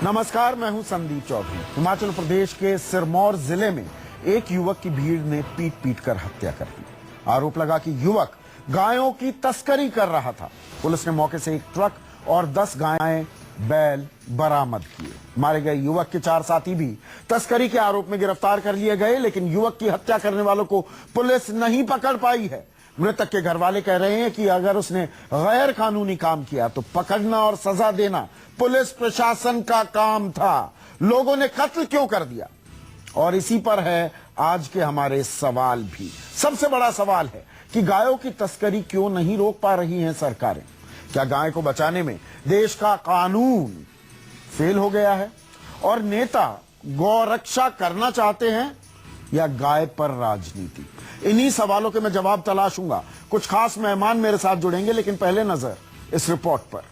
नमस्कार, मैं हूं संदीप चौधरी। हिमाचल प्रदेश के सिरमौर जिले में एक युवक की भीड़ ने पीट कर हत्या कर दी। आरोप लगा कि युवक गायों की तस्करी कर रहा था। पुलिस ने मौके से एक ट्रक और 10 गायें, बैल बरामद किए। मारे गए युवक के 4 साथी भी तस्करी के आरोप में गिरफ्तार कर लिए गए, लेकिन युवक की हत्या करने वालों को पुलिस नहीं पकड़ पाई है। मृतक के घर वाले कह रहे हैं कि अगर उसने गैर कानूनी काम किया तो पकड़ना और सजा देना पुलिस प्रशासन का काम था। लोगों ने कत्ल क्यों कर दिया? और इसी पर है आज के हमारे सवाल भी। सबसे बड़ा सवाल है कि गायों की तस्करी क्यों नहीं रोक पा रही हैं सरकारें? क्या गाय को बचाने में देश का कानून फेल हो गया है और नेता गौ रक्षा करना चाहते हैं या गाय पर राजनीति? इन्हीं सवालों के मैं जवाब तलाशूंगा। कुछ खास मेहमान मेरे साथ जुड़ेंगे, लेकिन पहले नजर इस रिपोर्ट पर।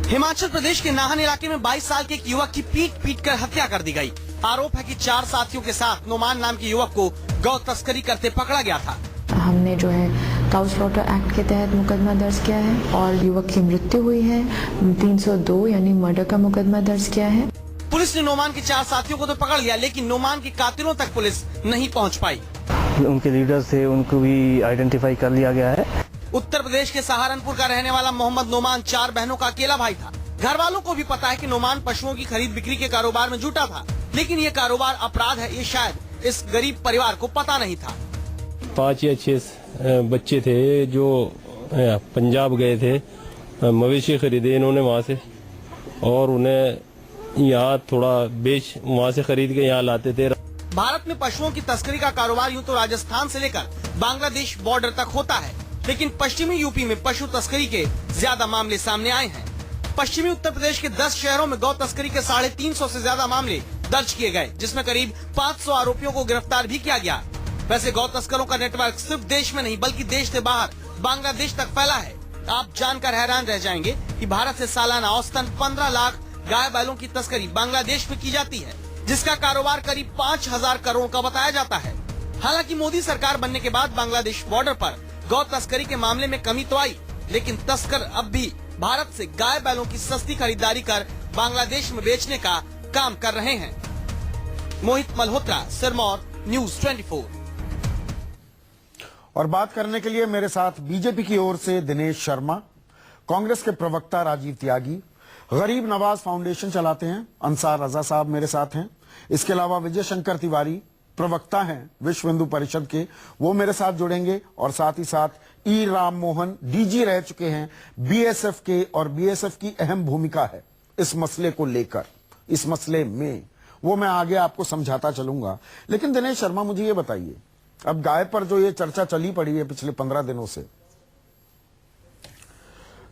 हिमाचल प्रदेश के नाहन इलाके में 22 साल के एक युवक की पीट कर हत्या कर दी गई। आरोप है कि 4 साथियों के साथ नोमान नाम के युवक को गौ तस्करी करते पकड़ा गया था। हमने जो है काउ स्लॉटर एक्ट के तहत मुकदमा दर्ज किया है और युवक की मृत्यु हुई है। 302 यानी मर्डर का मुकदमा दर्ज किया है। पुलिस ने नोमान के 4 साथियों को तो पकड़ लिया, लेकिन नोमान के कातिलों तक पुलिस नहीं पहुंच पाई। उनके लीडर थे, उनको भी आइडेंटिफाई कर लिया गया है। उत्तर प्रदेश के सहारनपुर का रहने वाला मोहम्मद नोमान 4 बहनों का अकेला भाई था। घर वालों को भी पता है कि नोमान पशुओं की खरीद बिक्री के कारोबार में जुटा था, लेकिन ये कारोबार अपराध है, ये शायद इस गरीब परिवार को पता नहीं था। 5 या 6 बच्चे थे जो पंजाब गए थे, मवेशी खरीदे इन्होंने वहाँ से, और उन्हें यहाँ थोड़ा वहाँ से खरीद के यहाँ लाते थे। भारत में पशुओं की तस्करी का कारोबार यूं तो राजस्थान से लेकर बांग्लादेश बॉर्डर तक होता है, लेकिन पश्चिमी यूपी में पशु तस्करी के ज्यादा मामले सामने आए हैं। पश्चिमी उत्तर प्रदेश के 10 शहरों में गौ तस्करी के 350 से ज्यादा मामले दर्ज किए गए, जिसमें करीब 500 आरोपियों को गिरफ्तार भी किया गया। वैसे गौ तस्करों का नेटवर्क सिर्फ देश में नहीं बल्कि देश से बाहर बांग्लादेश तक फैला है। आप जानकर हैरान रह जाएंगे कि भारत से सालाना औसतन 15 लाख गाय बैलों की तस्करी बांग्लादेश में की जाती है, जिसका कारोबार करीब 5000 करोड़ का बताया जाता है। हालांकि मोदी सरकार बनने के बाद बांग्लादेश बॉर्डर पर गौ तस्करी के मामले में कमी तो आई, लेकिन तस्कर अब भी भारत से गाय बैलों की सस्ती खरीदारी कर बांग्लादेश में बेचने का काम कर रहे हैं। मोहित मल्होत्रा, सिरमौर, न्यूज़ 24। और बात करने के लिए मेरे साथ बीजेपी की ओर से दिनेश शर्मा, कांग्रेस के प्रवक्ता राजीव त्यागी, गरीब नवाज फाउंडेशन चलाते हैं अंसार रजा साहब मेरे साथ हैं। इसके अलावा विजय शंकर तिवारी प्रवक्ता हैं विश्व हिंदू परिषद के, वो मेरे साथ जुड़ेंगे। और साथ ही साथ ई राम मोहन डीजी रह चुके हैं बीएसएफ के, और बीएसएफ की अहम भूमिका है इस मसले को लेकर, इस मसले में, वो मैं आगे आपको समझाता चलूंगा। लेकिन दिनेश शर्मा, मुझे ये बताइए, अब गाय पर जो ये चर्चा चली पड़ी है पिछले 15 दिनों से,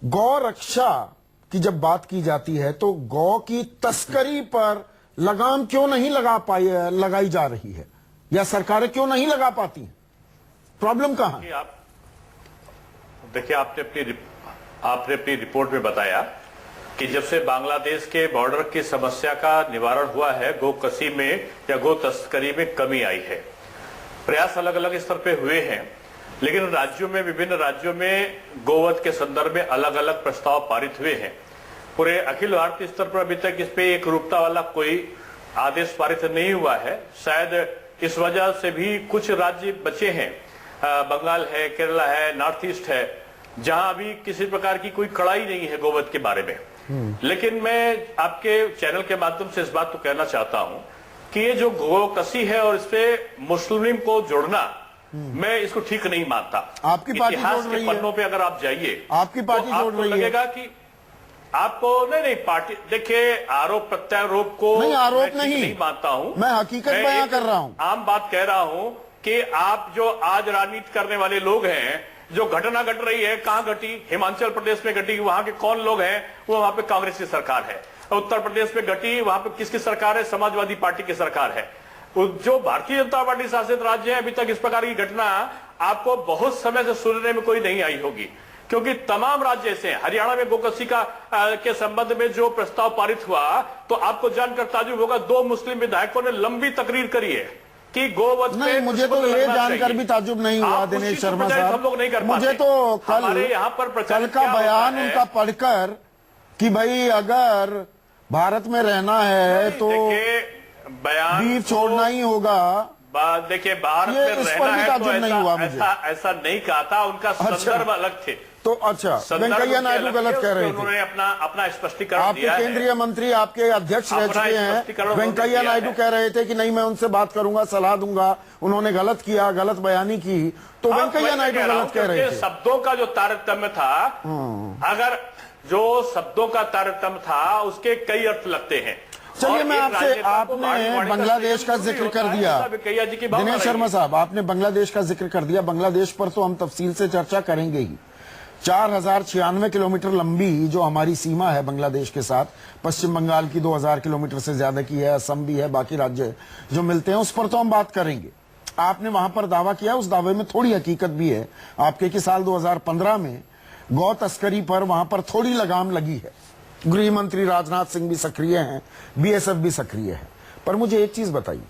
गौ रक्षा की जब बात की जाती है तो गौ की तस्करी पर लगाम क्यों नहीं लगाई जा रही है, या सरकारें क्यों नहीं लगा पाती हैं? प्रॉब्लम कहां है? देखिए, आपने अपनी रिपोर्ट में बताया कि जब से बांग्लादेश के बॉर्डर की समस्या का निवारण हुआ है, गो कसी में या गो तस्करी में कमी आई है। प्रयास अलग अलग स्तर पे हुए हैं, लेकिन राज्यों में, विभिन्न राज्यों में गोवध के संदर्भ में अलग अलग प्रस्ताव पारित हुए हैं। पूरे अखिल भारतीय स्तर पर अभी तक इस पे एक रूपता वाला कोई आदेश पारित नहीं हुआ है। शायद इस वजह से भी कुछ राज्य बचे हैं, बंगाल है, केरला है, नॉर्थ ईस्ट है, जहां अभी किसी प्रकार की कोई कड़ाई नहीं है गोवध के बारे में। लेकिन मैं आपके चैनल के माध्यम से इस बात को कहना चाहता हूं कि ये जो गो कसी है और इसपे मुस्लिम को जोड़ना, मैं इसको ठीक नहीं मानता। आपकी पार्टी इतिहास के पन्नों पे अगर आप जाइए, आपकी पार्टी तो आपको लगेगा कि आपको नहीं पार्टी, देखिए, आरोप प्रत्यारोप को नहीं, आरोप नहीं मानता हूं, मैं हकीकत बयां कर रहा हूं, आम बात कह रहा हूं कि आप जो आज राजनीति करने वाले लोग हैं, जो घटना घट रही है, कहां घटी? हिमाचल प्रदेश में घटी, वहां के कौन लोग हैं? वो वहां पे कांग्रेस की सरकार है। उत्तर प्रदेश में घटी, वहां पे किसकी सरकार है? समाजवादी पार्टी की सरकार है। जो भारतीय जनता पार्टी शासित राज्य है, अभी तक इस प्रकार की घटना आपको बहुत समय से सुनने में कोई नहीं आई होगी, क्योंकि तमाम राज्य ऐसे हैं। हरियाणा में गोकसी के संबंध में जो प्रस्ताव पारित हुआ, तो आपको जानकर ताजुब होगा, 2 मुस्लिम विधायकों ने लंबी तकरीर करी है कि गोवध नहीं, मुझे तो ये जानकर भी ताजुब नहीं हुआ दिनेश शर्मा साहब, मुझे तो कल यहाँ पर का बयान उनका पढ़कर कि भाई अगर भारत में रहना है तो देखिए बयान बीफ छोड़ना ही होगा। देखिए भारत ये में इस पर रहना भी है तो ताज्जुब नहीं हुआ मुझे। ऐसा नहीं कहा था, उनका संदर्भ अलग थे। तो अच्छा, संदर्भ वेंकैया उनके नायडू अलग गलत थे, कह रहे उन्होंने थे। अपना स्पष्टीकरण आपके दिया है। केंद्रीय मंत्री आपके अध्यक्ष रह अपना चुके स्पष्टीकरण हैं, उन्होंने वेंकैया दिया नायडू है। कह रहे थे कि नहीं मैं उनसे बात करूंगा, सलाह दूंगा, उन्होंने गलत किया, गलत बयानी की, तो हाँ, वेंकैया मैं नायडू कह रहा गलत हूं कह रहे कि थे। शब्दों का जो तारतम्य था, अगर जो शब्दों का तारतम्य था उसके कई अर्थ लगते हैं। चलिए और मैं एक आपसे, राजनेता को आपने वाणी बांग्लादेश का जरूरी जिक्र होता कर है, दिया, ऐसा वेंकैया जी की भावना दिनेश रही शर्मा है। साहब आपने बांग्लादेश का जिक्र कर दिया। बांग्लादेश पर तो हम तफसील से चर्चा करेंगे ही। 4096 किलोमीटर लंबी जो हमारी सीमा है बांग्लादेश के साथ, पश्चिम बंगाल की 2000 किलोमीटर से ज्यादा की है, असम भी है, बाकी राज्य जो मिलते हैं उस पर तो हम बात करेंगे। आपने वहां पर दावा किया, उस दावे में थोड़ी हकीकत भी है आपके कि साल 2015 में गौ तस्करी पर वहां पर थोड़ी लगाम लगी है। गृह मंत्री राजनाथ सिंह भी सक्रिय हैं, बीएसएफ भी सक्रिय है। पर मुझे एक चीज बताइए,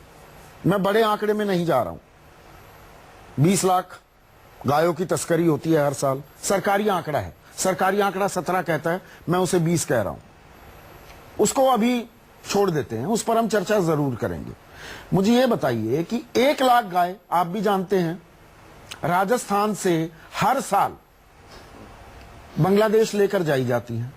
मैं बड़े आंकड़े में नहीं जा रहा हूं। 20 लाख गायों की तस्करी होती है हर साल, सरकारी आंकड़ा है, सरकारी आंकड़ा 17 कहता है, मैं उसे 20 कह रहा हूं। उसको अभी छोड़ देते हैं, उस पर हम चर्चा जरूर करेंगे। मुझे यह बताइए कि 1 लाख गाय, आप भी जानते हैं, राजस्थान से हर साल बांग्लादेश लेकर जाई जाती हैं।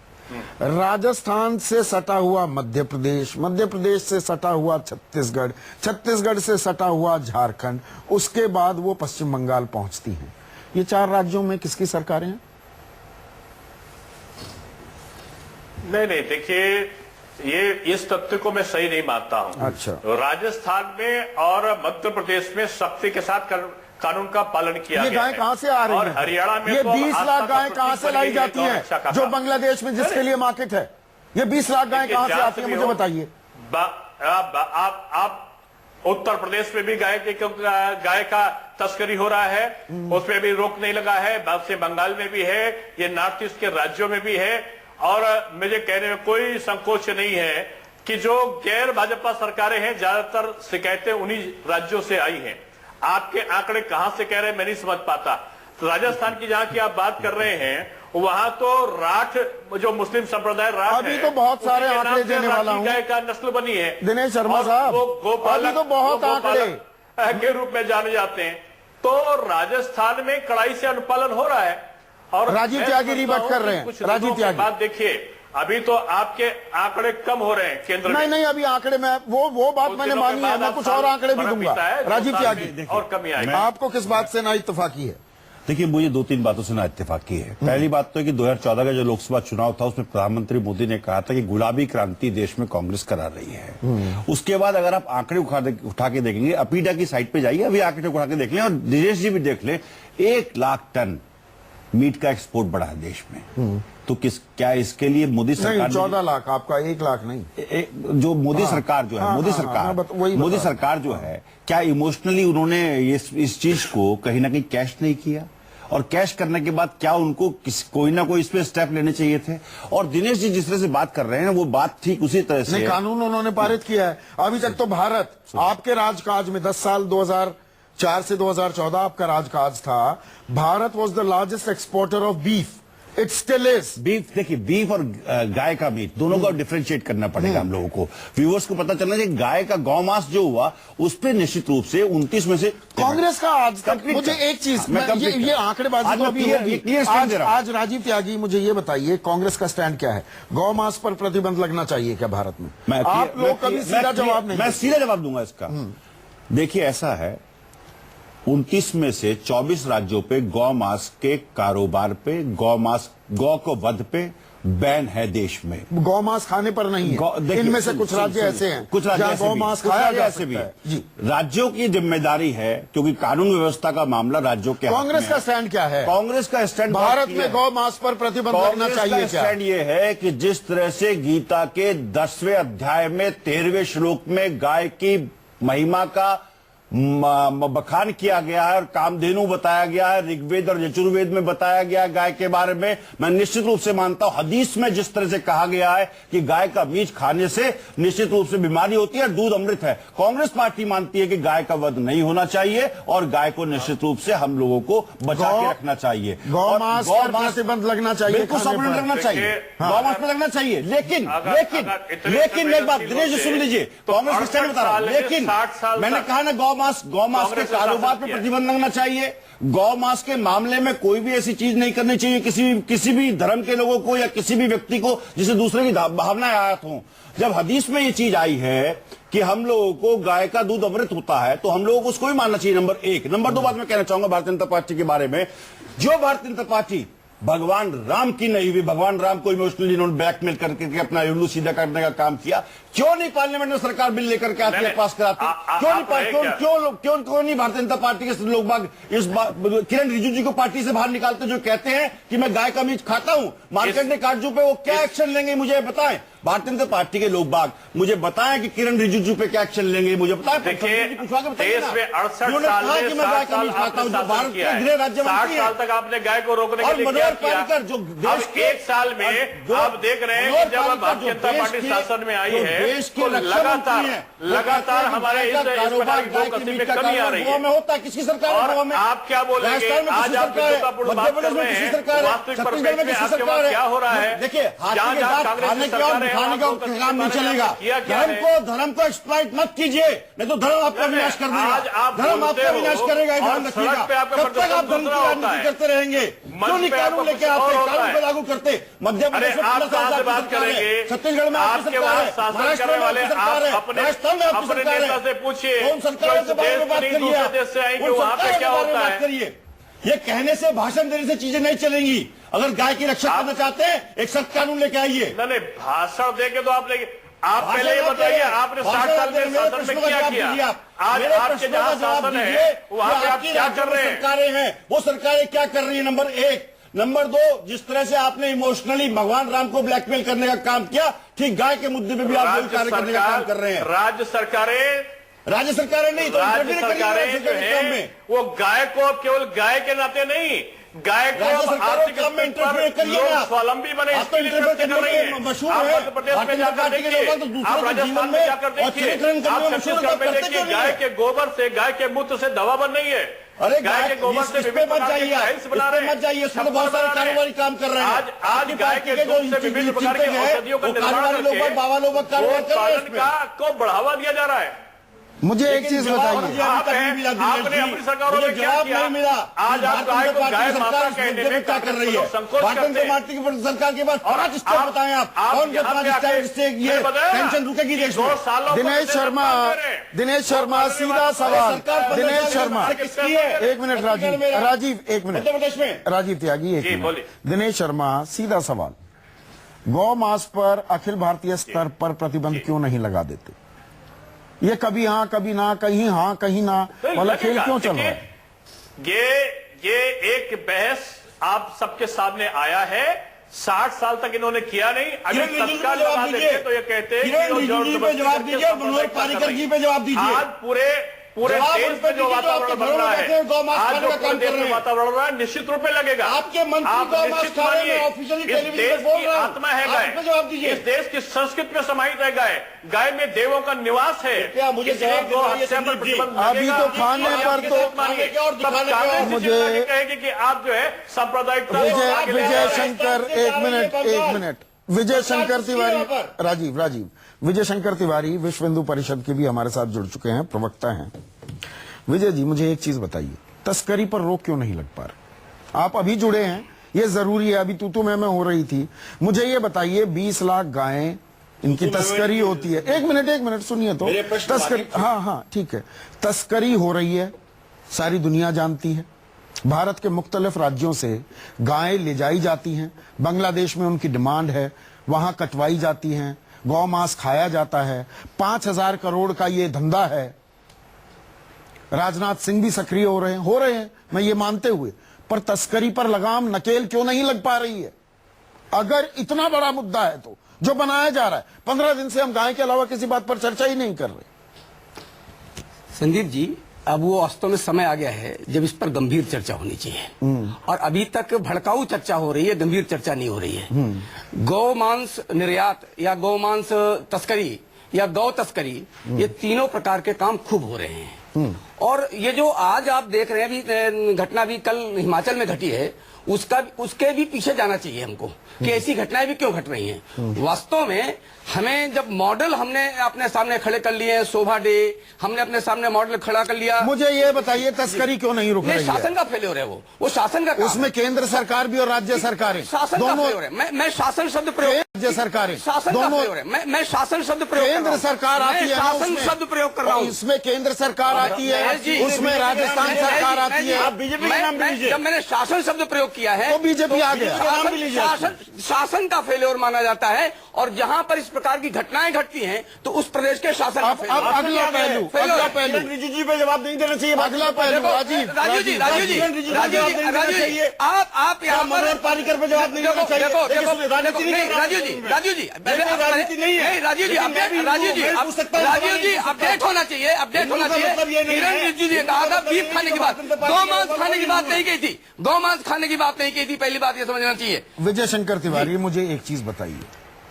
राजस्थान से सटा हुआ मध्य प्रदेश, मध्य प्रदेश से सटा हुआ छत्तीसगढ़, छत्तीसगढ़ से सटा हुआ झारखंड, उसके बाद वो पश्चिम बंगाल पहुंचती हैं। ये 4 राज्यों में किसकी सरकारें हैं? नहीं देखिए, ये इस तथ्य को मैं सही नहीं मानता हूं। अच्छा। राजस्थान में और मध्य प्रदेश में सख्ती के साथ कानून का पालन किया ये गया गाय है। कहां से आ रही और है? हरियाणा में ये तो 20 लाख आस्था गाय का कहां से प्रतीक लाई बनी जाती है हैं गौ रक्षा जो का। बांग्लादेश में जिसके लिए मार्केट है? ये 20 लाख गाय कहां से आती है, मुझे बताइए। आप उत्तर प्रदेश में भी गाय का तस्करी हो रहा है, उसमें भी रोक नहीं लगा है। पश्चिम बंगाल में भी है, ये नॉर्थ ईस्ट के राज्यों में भी है। और मुझे कहने में कोई संकोच नहीं है कि जो गैर भाजपा सरकारें हैं, ज्यादातर शिकायतें उन्हीं राज्यों से आई हैं। आपके आंकड़े कहां से कह रहे हैं मैं नहीं समझ पाता। तो राजस्थान की जहां की आप बात कर रहे हैं, वहां तो राठ, जो मुस्लिम संप्रदाय राठ अभी है, तो बहुत सारे उसी के नाम आंकड़े से देने वाला राठी हूं। गाय का नस्ल बनी है। दिनेश शर्मा और साहब, वो गोपालक, अभी तो बहुत वो गोपालक आंकड़े के रूप में जाने जाते हैं। तो राजस्थान में कड़ाई से अनुपालन हो रहा है। और राजीव मैं त्यागी समझता रिबट हूं कर कि रहे हैं। कुछ राजीव लोगों की त्यागी। बात देखिए, अभी तो आपके आंकड़े कम हो रहे हैं केंद्र में। नहीं, अभी आंकड़े में वो बात मैंने मानी है, मैं कुछ और आंकड़े भी दूंगा। राजीव त्यागी, और कमी आएगी। आपको किस बात से ना इत्तेफाकी है? देखिए, मुझे 2-3 बातों से ना इत्तेफाकी है। पहली बात तो है कि 2014 का जो लोकसभा चुनाव था, उसमें प्रधानमंत्री मोदी ने कहा था कि गुलाबी क्रांति देश में कांग्रेस करा रही है। उसके बाद अगर आप आंकड़े उठा के देखेंगे, अपीडा की साइट पे जाइए, अभी आंकड़े उठा के देख लें, और दिनेश जी भी देख लें, 1 लाख टन मीट का एक्सपोर्ट बढ़ा है देश में। तो क्या इसके लिए मोदी सरकार नहीं, 14 लाख आपका, 1 लाख नहीं। जो मोदी सरकार जो है, मोदी सरकार जो है, क्या इमोशनली उन्होंने इस चीज को कहीं ना कहीं कैश नहीं किया? और कैश करने के बाद क्या उनको कोई ना कोई इस पे स्टेप लेने चाहिए थे? और दिनेश जी जिस तरह से बात कर रहे हैं, वो बात ठीक उसी तरह से नहीं, कानून उन्होंने पारित किया है। अभी तक तो भारत आपके राजकाज में 10 साल 2004 से 2014 आपका राजकाज था, Bharat was the largest exporter of beef. It still is. Beef, देखिए, बीफ और गाय का मीट दोनों का डिफरेंशिएट करना पड़ेगा हम लोगों को। व्यूअर्स को पता चलना चाहिए गाय का गौमांस जो हुआ, उस पर निश्चित रूप से 29 में से कांग्रेस का आज तक, मुझे एक चीज, ये आंकड़ेबाजी तो अभी होगी। आज राजीव त्यागी, मुझे ये बताइए, कांग्रेस का स्टैंड क्या है? गौमांस पर प्रतिबंध लगना चाहिए क्या भारत में? आप लोग कभी सीधा जवाब नहीं। मैं सीधा जवाब दूंगा इसका। देखिए, ऐसा है, 29 में से 24 राज्यों पे गौमांस के कारोबार पे, गौ को वध पे बैन है देश में। गौमांस खाने पर नहीं है। इनमें से कुछ राज्य ऐसे हैं, कुछ राज्य जहां गौमांस खाया जा सकता है। जी, राज्यों की जिम्मेदारी है, क्योंकि कानून व्यवस्था का मामला राज्यों के हाथ में है। कांग्रेस का स्टैंड क्या है? कांग्रेस का स्टैंड भारत में गौमांस पर प्रतिबंध लगना चाहिए क्या? स्टैंड ये है कि जिस तरह से गीता के 10वें अध्याय में 13वें श्लोक में गाय की महिमा का बखान किया गया है और कामधेनु बताया गया है, ऋग्वेद और यजुर्वेद में बताया गया है गाय के बारे में। मैं निश्चित रूप से मानता हूं हदीस में जिस तरह से कहा गया है कि गाय का मीट खाने से निश्चित रूप से बीमारी होती है, दूध अमृत है। कांग्रेस पार्टी मानती है कि गाय का वध नहीं होना चाहिए और गाय को निश्चित रूप से हम लोगों को बचा के रखना चाहिए। गौमांस पर प्रतिबंध लगना चाहिए, बिल्कुल सब लगना चाहिए, गौमांस पर लगना चाहिए। लेकिन एक बात दिनेश जी सुन लीजिए, कांग्रेस किस तरह बता रहा हूं, लेकिन मैंने कहा ना गौमांस के कारोबार पर प्रतिबंध लगना चाहिए। गौमांस के मामले में कोई भी ऐसी चीज नहीं करनी चाहिए किसी भी धर्म के लोगों को या किसी भी व्यक्ति को जिसे दूसरे की भावनाएं आयत हों। जब हदीस में ये चीज आई है कि हम लोगों को गाय का दूध अमृत होता है तो हम लोगों को उसको भी मानना चाहिए, नंबर एक। नंबर दो बात मैं कहना चाहूंगा भारतीय जनता पार्टी के बारे में। जो भारतीय जनता पार्टी भगवान राम की नहीं हुई, भगवान राम को इमोशनली इन्होंने ब्लैकमेल करके अपना उल्लू सीधा करने का काम किया, क्यों नहीं पार्लियामेंट में सरकार बिल लेकर के आती है, पास कराती? क्यों नहीं भारतीय जनता पार्टी के लोग बाग इस बात किरण रिजिजू को पार्टी से बाहर निकालते जो कहते हैं कि मैं गाय का मीट खाता हूं मार्केट में काटजू पे, वो क्या एक्शन लेंगे मुझे बताएं। भारतीय जनता पार्टी के लोग बाग मुझे बताएं कि किरण रिजिजू पे क्या एक्शन लेंगे, मुझे बताएं। देश में 68 साल में 60 साल भारत के गृह राज्य 60 साल तक आपने गाय को रोकने के लिए क्या किया? जो अब एक साल में आप देख रहे हैं कि जब भारतीय जनता पार्टी शासन में आई है तो लगातार हमारे इस कसी में कमी आ रही है। होता है किसकी सरकार और आप क्या बोलेंगे? आज आप बात कर रहे हैं, वास्तविक परिप्रेक्ष्य में आपके वहां क्या हो रहा है? देखिए कांग्रेस की सरकार खाने का काम नहीं चलेगा। धर्म को एक्सप्लॉइट मत कीजिए, नहीं तो धर्म आपका विनाश कर देगा। धर्म आपका विनाश करेगा, ध्यान रखिएगा। कब तक आप धर्म की राजनीति करते रहेंगे? क्यों नहीं कानून लेके आते, कानून को लागू करते? मध्य प्रदेश में बात करेंगे, छत्तीसगढ़ में आपकी सरकार है, महाराष्ट्र में आपकी सरकार है, राजस्थान में आपकी सरकार है। से पूछिए उन सरकारों के बारे में बात करिए, वहां पे क्या होता है? ये कहने से, भाषण देने से चीजें नहीं चलेंगी। अगर गाय की रक्षा करना चाहते हैं एक सख्त कानून लेके आइए। नहीं भाषण देके तो आप पहले ये बताइए आपने 60 साल के शासन में क्या किया? आज आपके जहां शासन है वहां पे आप क्या कर रहे हैं? सरकारें हैं, वो सरकारें क्या कर रही है? नंबर एक। नंबर दो, जिस तरह से आपने इमोशनली भगवान राम को ब्लैकमेल करने का काम किया, ठीक गाय के मुद्दे पे भी आप वही कार्य करने का काम कर रहे हैं। राज्य सरकारें नहीं तो राज्य सरकारें जो है वो गाय को केवल गाय के नाते नहीं, गाय को आर्थिक स्वावलंबी बने इसके लिए मशहूर आप है। मध्य प्रदेश में जाकर देखिए, आप राजस्थान में जाकर देखिए, आप छत्तीसगढ़ में देखिए, गाय के गोबर से, गाय के मूत्र से दवा बन रही है। अरे गाय के गोबर से विभिन्न प्रकार के टाइल्स बना रहे हैं, मत जाइए, उसमें बहुत सारे कारोबारी काम कर रहे हैं। आज गाय के दूध से विभिन्न प्रकार की औषधियों का निर्माण करके को बढ़ावा दिया जा रहा है। मुझे एक चीज बताइए, आपने अपनी सरकारों में क्या किया? आज आप गाय को गाय माता कहने में क्या कर रही है? भारतीय जनता पार्टी की सरकार के बाद 5 स्टेप बताएं आप, कौन के 5 स्टेप से ये पेंशन रुकेगी देश में? दिनेश शर्मा सीधा सवाल। दिनेश शर्मा एक मिनट, राजीव एक मिनट, राजीव त्यागी एक मिनट। दिनेश शर्मा सीधा सवाल, गौ मांस पर अखिल भारतीय स्तर पर प्रतिबंध क्यों नहीं लगा देते? ये कभी हाँ कभी ना, कहीं हाँ कहीं ना वाला खेल क्यों चल रहा है? ये एक बहस आप सबके सामने आया है। 60 साल तक इन्होंने किया नहीं, अगर तत्काल जवाब देते तो ये कहते हैं जवाब दीजिए, मनोहर पारिकर जी पे जवाब दीजिए। आज पूरे देश में जो वातावरण बन रहा है, आज जो पूरे देश में वातावरण रहा है, निश्चित रूप में लगेगा। आपके मंत्री आप निश्चित मानिए, इस देश की आत्मा है गाय, इस देश की संस्कृति में समाहित है गाय। गाय में देवों का निवास है। इसलिए गौ हत्या पर प्रतिबंध अभी तो खाने पर तो मुझे कहेगी कि आप जो है सांप्रदायिक विजय शंकर एक मिनट विजय शंकर तिवारी, राजीव विजय शंकर तिवारी विश्व हिंदू परिषद के भी हमारे साथ जुड़ चुके हैं, प्रवक्ता हैं। विजय जी, मुझे एक चीज बताइए, तस्करी पर रोक क्यों नहीं लग पा रही? आप अभी जुड़े हैं, ये जरूरी है, अभी तू मैं हो रही थी। मुझे ये बताइए, 20 लाख गायें इनकी तस्करी होती है। एक मिनट सुनिए तो, तस्करी, हाँ ठीक है, तस्करी हो रही है, सारी दुनिया जानती है। भारत के मुख्तलिफ राज्यों से गायें ले जाई जाती हैं, बांग्लादेश में उनकी डिमांड है, वहां कटवाई जाती हैं, गौ मांस खाया जाता है। 5,000 करोड़ का ये धंधा है। राजनाथ सिंह भी सक्रिय हो रहे हैं, मैं ये मानते हुए, पर तस्करी पर लगाम नकेल क्यों नहीं लग पा रही है? अगर इतना बड़ा मुद्दा है तो जो बनाया जा रहा है, 15 दिन से हम गाय के अलावा किसी बात पर चर्चा ही नहीं कर रहे। संदीप जी, अब वो वास्तव में समय आ गया है जब इस पर गंभीर चर्चा होनी चाहिए, और अभी तक भड़काऊ चर्चा हो रही है, गंभीर चर्चा नहीं हो रही है। गौ मांस निर्यात या गौ मांस तस्करी या गौ तस्करी, ये तीनों प्रकार के काम खूब हो रहे हैं। और ये जो आज आप देख रहे हैं, अभी घटना भी कल हिमाचल में घटी है, उसके भी पीछे जाना चाहिए हमको कि ऐसी घटनाएं भी क्यों घट रही हैं। वास्तव में हमें जब मॉडल हमने अपने सामने खड़े कर लिए, शोभा डे हमने अपने सामने मॉडल खड़ा कर लिया। मुझे ये बताइए तस्करी क्यों नहीं रुक रही है? शासन का फेल्योर है वो शासन का। उसमें केंद्र सरकार भी और राज्य सरकारें दोनों है। मैं शासन शब्द प्रयोग, राज्य सरकारें शासन दोनों है। मैं शासन शब्द प्रयोग, केंद्र सरकार आती है, शासन शब्द प्रयोग कर रहा हूँ। इसमें केंद्र सरकार आती है, उसमें राजस्थान सरकार आती है। आप बीजेपी का नाम लीजिए। जब मैंने शासन शब्द प्रयोग किया है तो बीजेपी आ गया। शासन का फेल्योर माना जाता है, और जहां पर इस प्रकार की घटनाएं घटती हैं तो उस प्रदेश के शासन अब अगला पहलू रिजिजू जी पे जवाब नहीं देना चाहिए। अगला पहलू राजू जी आप यहाँ मनोहर पारिकर पे जवाब नहीं देना चाहिए। राजू जी अपडेट होना चाहिए, अपडेट होना चाहिए। किरण रिजिजू जी ने कहा था बीफ खाने की बात, गौ मांस खाने की बात नहीं की थी, गौ मांस खाने की बात नहीं की थी। पहली बात ये समझना चाहिए। विजय शंकर तिवारी, मुझे एक चीज बताइए,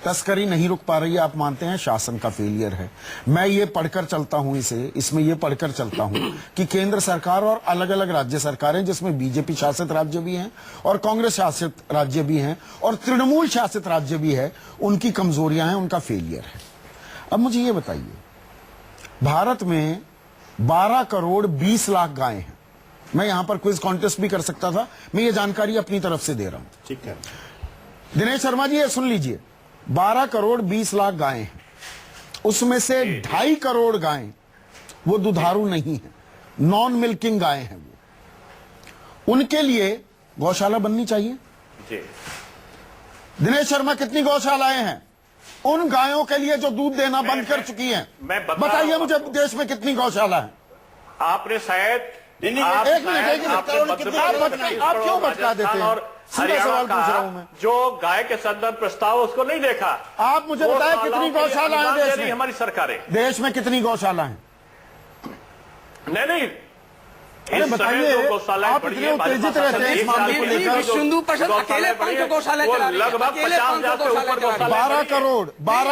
तस्करी नहीं रुक पा रही है, आप मानते हैं शासन का फेलियर है। मैं ये पढ़कर चलता हूं, इसमें ये पढ़कर चलता हूं कि केंद्र सरकार और अलग अलग राज्य सरकारें, जिसमें बीजेपी शासित राज्य भी हैं और कांग्रेस शासित राज्य भी हैं और तृणमूल शासित राज्य भी है, उनकी कमजोरियां हैं, उनका फेलियर है। अब मुझे ये बताइए, भारत में 12 करोड़ 20 लाख गायें हैं। मैं यहां पर क्विज कॉन्टेस्ट भी कर सकता था, मैं ये जानकारी अपनी तरफ से दे रहा हूं। ठीक है दिनेश शर्मा जी, ये सुन लीजिए, 12 करोड़ 20 लाख गायें हैं, उसमें से 2.5 करोड़ गायें वो दुधारू नहीं है, नॉन मिल्किंग गायें हैं वो। उनके लिए गौशाला बननी चाहिए। जी दिनेश शर्मा, कितनी गौशालाएं हैं उन गायों के लिए जो दूध देना बंद कर चुकी हैं? बताइए मुझे, देश में कितनी गौशाला है? आपने शायद एक मिनट, आप क्यों भटका देते हैं? सीधा सवाल पूछ रहा हूं मैं। जो गाय के संदर्भ प्रस्ताव उसको नहीं देखा। आप मुझे बताएं कितनी गौशाला है देश में? हमारी सरकारें देश में कितनी गौशाला है? नहीं अरे बताइए, आप इतने उत्तेजित रहते हैं इस मामले को लेकर। विश्व हिंदू परिषद अकेले 500 गौशाला चला रही है, लगभग 50,000 से ऊपर गौशाला। 12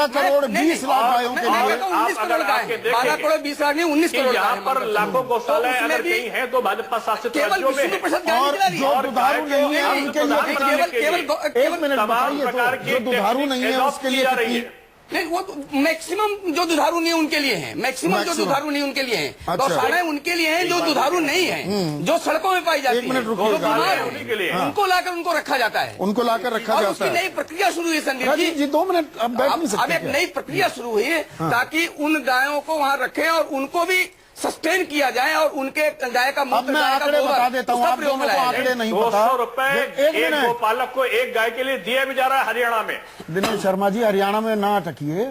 करोड़ 20 लाख गायों के लिए 19 करोड़ गाय, 12 करोड़ 20 लाख नहीं, 19 करोड़ यहाँ पर लाखों गौशालाएं अगर कहीं हैं तो भाजपा शासित केवल राज्यों में विश्व हिंदू परिषद गाय और नहीं चला रही जो है। दुधारू नहीं है उनके लिए एक मिनट बताइए, तो जो दुधारू नहीं है उसके लिए कितनी? नहीं, वो मैक्सिमम जो दुधारू नहीं है उनके लिए है, मैक्सिमम जो दुधारू नहीं उनके लिए है। गौशालाएं उनके लिए हैं जो दुधारू नहीं है, जो सड़कों में पाई जाती है, जो बीमार है, उनको लाकर उनको रखा जाता है, उनको लाकर रखा और जाता उसकी है। नई प्रक्रिया शुरू हुई संदीप राजीव जी 2 मिनट अब बैठ नहीं अब सकते एक क्या? नई प्रक्रिया शुरू हुई है ताकि उन गायों को वहां रखें और उनको भी सस्टेन किया जाए, और उनके गाय का अब मूत्र, मैं गाय का आंकड़े गोबर, बता देता हूँ, उसका आप प्रयोग दोनों को लाया आंकड़े जाए। नहीं पता। 200 रुपए एक गोपालक को एक गाय के लिए दिया भी जा रहा है हरियाणा में। दिनेश शर्मा जी, हरियाणा में ना अटकिए,